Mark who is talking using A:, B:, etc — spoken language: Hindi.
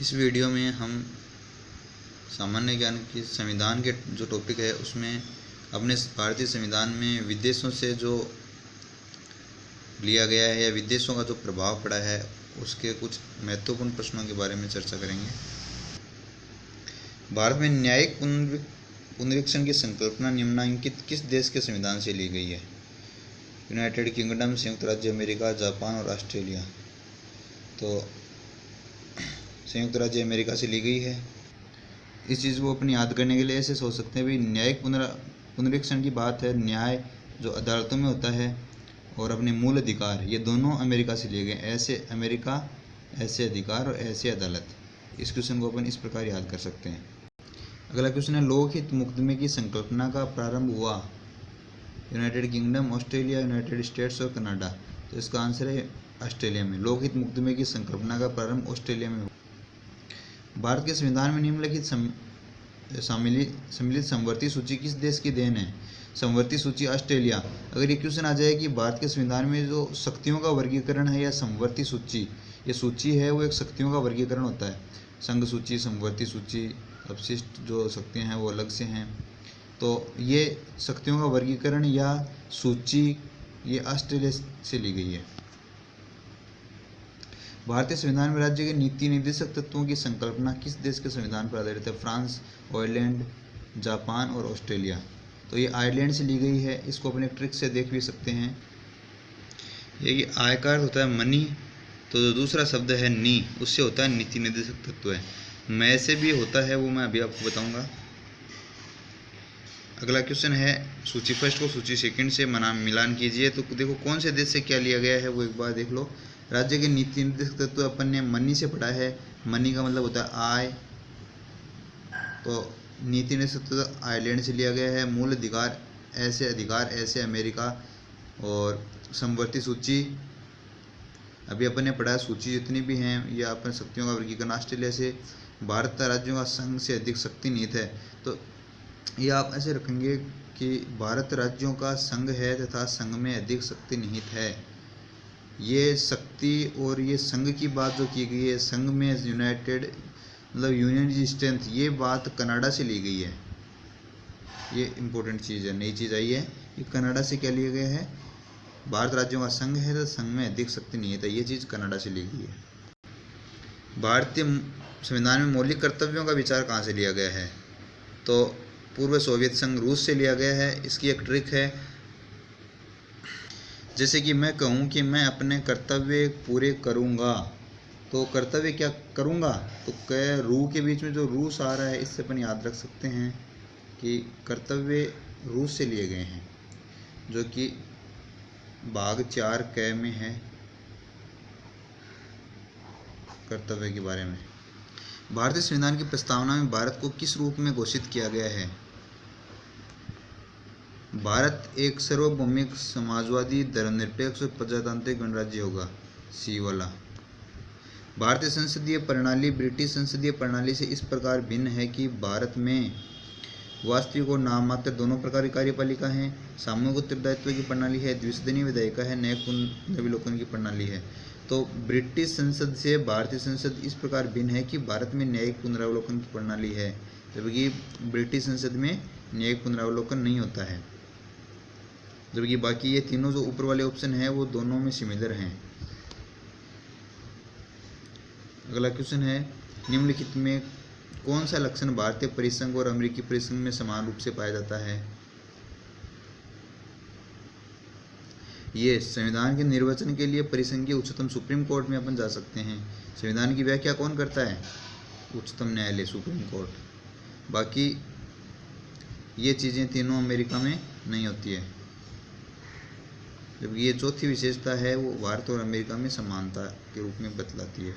A: इस वीडियो में हम सामान्य ज्ञान की संविधान के जो टॉपिक है उसमें अपने भारतीय संविधान में विदेशों से जो लिया गया है या विदेशों का जो प्रभाव पड़ा है उसके कुछ महत्वपूर्ण प्रश्नों के बारे में चर्चा करेंगे। भारत में न्यायिक पुनरीक्षण की संकल्पना निम्नलिखित किस देश के संविधान से ली गई है? यूनाइटेड किंगडम, संयुक्त राज्य अमेरिका, जापान और ऑस्ट्रेलिया। तो संयुक्त राज्य अमेरिका से ली गई है। इस चीज़ को अपनी याद करने के लिए ऐसे सोच सकते हैं भाई, न्यायिक पुनरीक्षण की बात है। न्याय जो अदालतों में होता है और अपने मूल अधिकार, ये दोनों अमेरिका से लिए गए। ऐसे अमेरिका, ऐसे अधिकार और ऐसे अदालत। इस क्वेश्चन को अपन इस प्रकार याद कर सकते हैं। अगला क्वेश्चन है, लोकहित मुकदमे की संकल्पना का प्रारंभ हुआ? United kingdom, Australia, United states और कनाडा। तो इसका आंसर है ऑस्ट्रेलिया में। लोकहित मुकदमे की संकल्पना का प्रारंभ ऑस्ट्रेलिया में हुआ। भारत के संविधान में निम्नलिखित सम्मिलित समवर्ती सूची किस देश की देन है? समवर्ती सूची ऑस्ट्रेलिया। अगर ये क्वेश्चन आ जाए कि भारत के संविधान में जो शक्तियों का वर्गीकरण है या समवर्ती सूची, ये सूची है वो एक शक्तियों का वर्गीकरण होता है। संघ सूची, समवर्ती सूची, अपशिष्ट जो शक्तियाँ हैं वो अलग से हैं। तो ये शक्तियों का वर्गीकरण या सूची ये ऑस्ट्रेलिया से ली गई है। भारतीय संविधान में राज्य के नीति निर्देशक तत्वों की संकल्पना किस देश के संविधान पर आधारित है? फ्रांस, आयरलैंड, जापान और ऑस्ट्रेलिया। तो ये आयरलैंड से ली गई है। इसको अपने ट्रिक से देख भी सकते हैं। ये आय का अर्थ होता है मनी, तो जो दूसरा शब्द है नी, उससे होता है नीति निर्देशक तत्व है। मैं से भी होता है, वो मैं अभी आपको बताऊंगा। अगला क्वेश्चन है, सूची फर्स्ट को सूची सेकंड से मिलान कीजिए। तो देखो कौन से देश से क्या लिया गया है वो एक बार देख लो। राज्य के नीति निर्देशक तत्व अपन ने मनी से पढ़ा है। मनी का मतलब होता है आय। तो नीति निर्देशक तत्व आयरलैंड से लिया गया है। मूल अधिकार ऐसे अमेरिका। और समवर्ती सूची अभी अपन ने पढ़ा है। सूची जितनी भी हैं या अपन शक्तियों का वर्गीकरण ऑस्ट्रेलिया से। भारत राज्यों का संघ से अधिक शक्ति निहित है। तो ये आप ऐसे रखेंगे कि भारत राज्यों का संघ है तथा संघ में अधिक शक्ति निहित है। ये शक्ति और ये संघ की बात जो की गई है, संघ में यूनाइटेड मतलब यूनियन की स्ट्रेंथ, ये बात कनाडा से ली गई है। ये इम्पोर्टेंट चीज़ है, नई चीज़ आई है। ये कनाडा से क्या लिया गया है? भारत राज्यों का संघ है तो संघ में अधिक शक्ति निहित है। ये चीज़ कनाडा से ली गई है। भारतीय संविधान में मौलिक कर्तव्यों का विचार कहाँ से लिया गया है? तो पूर्व सोवियत संघ रूस से लिया गया है। इसकी एक ट्रिक है, जैसे कि मैं कहूँ कि मैं अपने कर्तव्य पूरे करूँगा, तो कर्तव्य क्या करूँगा? तो क रू के बीच में जो रूस आ रहा है, इससे अपन याद रख सकते हैं कि कर्तव्य रूस से लिए गए हैं, जो कि भाग 4 क में है कर्तव्य के बारे में। भारतीय संविधान की प्रस्तावना में भारत को किस रूप में घोषित किया गया है? भारत एक सार्वभौमिक, समाजवादी, धर्मनिरपेक्ष और प्रजातांत्रिक गणराज्य होगा। सी वाला। भारतीय संसदीय प्रणाली ब्रिटिश संसदीय प्रणाली से इस प्रकार भिन्न है कि भारत में वास्तविक और नाममात्र दोनों प्रकार की कार्यपालिका है। सामूहिक उत्तरदायित्व की प्रणाली है, द्विसदनीय विधायिका है, न्यायिक पुनर्विलोकन की प्रणाली है। तो ब्रिटिश संसद से भारतीय संसद इस प्रकार भिन्न है कि भारत में न्यायिक पुनरावलोकन की प्रणाली है, जबकि ब्रिटिश संसद में न्यायिक पुनरावलोकन नहीं होता है। जबकि बाकी ये तीनों जो ऊपर वाले ऑप्शन है वो दोनों में सिमिलर हैं। अगला क्वेश्चन है, निम्नलिखित में कौन सा लक्षण भारतीय परिसंघ और अमेरिकी परिसंघ में समान रूप से पाया जाता है? ये संविधान के निर्वचन के लिए परिसंघ के उच्चतम सुप्रीम कोर्ट में अपन जा सकते हैं। संविधान की व्याख्या कौन करता है? उच्चतम न्यायालय, सुप्रीम कोर्ट। बाकी ये चीज़ें तीनों अमेरिका में नहीं होती है। जबकि ये चौथी विशेषता है वो भारत और अमेरिका में समानता के रूप में बतलाती है।